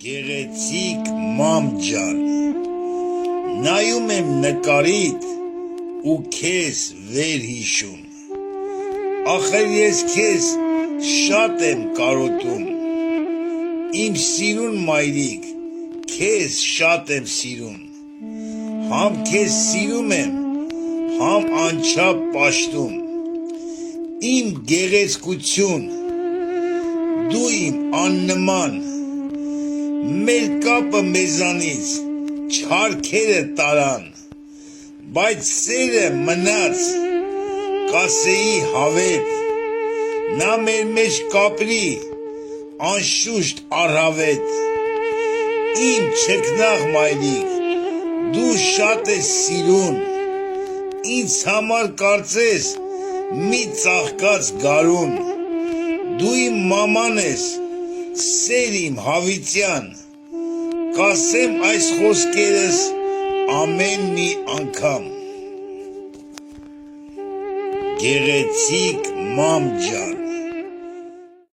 Գեղեցիկ մամ ջան, նայում եմ նկարիդ ու քեզ վեր հիշում, ախր ես քեզ շատ եմ կարոտում, իմ սիրուն մայրիկ, քեզ շատ եմ սիրում, համ քեզ սիրում եմ, համ անչափ պաշտում, իմ գեղեցկություն, դու իմ աննման, մեր կապը մեզանից չարքերը տարան, բայց սերը մնաց, կասեի հավետ, նա մեր մեջ կապրի, անշուշտ առհավետ, իմ չքնաղ մայրիկ, դու շատ ես սիրուն, ինձ համար կարծես մի ծաղկած գարուն, դու իմ մաման ես, սեր իմ հավիտյան, կասեմ այս խոսքերս ամեն մի անգամ, գեղեցիկ մամ ջան,